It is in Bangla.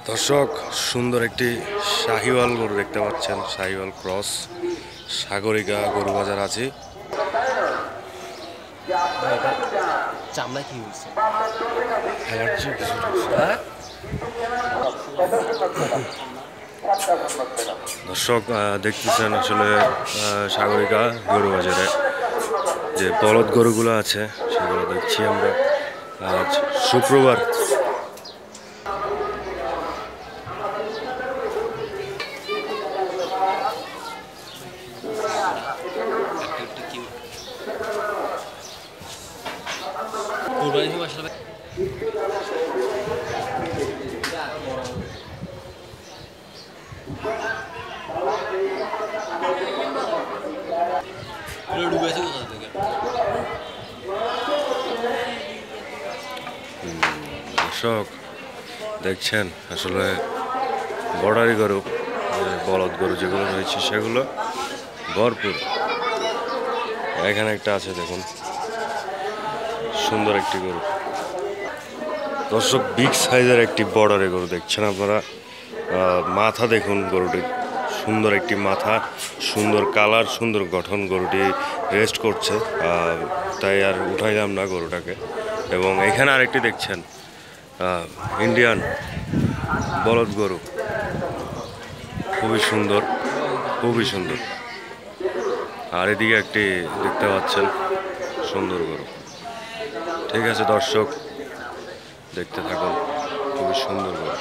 দর্শক, সুন্দর একটি শাহিওয়াল গরু দেখতে পাচ্ছেন। শাহিওয়াল ক্রস সাগরিকা গরু বাজার আছে। দর্শক দেখতেছেন আসলে সাগরিকা গরু বাজারে যে বলদ গরুগুলো আছে সেগুলো দেখছি আমরা। আজ শুক্রবার। দর্শক দেখছেন আসলে বর্ডারি গরু, বলদ গরু যেগুলো রয়েছে সেগুলো ভরপুর। এখানে একটা আছে, দেখুন সুন্দর একটি গরু। দর্শক, বিগ সাইজের একটি বর্ডারি গরু দেখছেন আপনারা। মাথা দেখুন গরুটির, সুন্দর একটি মাথা, সুন্দর কালার, সুন্দর গঠন। গরুটি রেস্ট করছে, তাই আর উঠাইলাম না গরুটাকে। এবং এখানে আরেকটি দেখছেন ইন্ডিয়ান বলদ গরু, খুবই সুন্দর, খুবই সুন্দর। আর এদিকে একটি দেখতে পাচ্ছেন সুন্দর গরু। ঠিক আছে দর্শক, দেখতে থাকুন, খুবই সুন্দর গরু।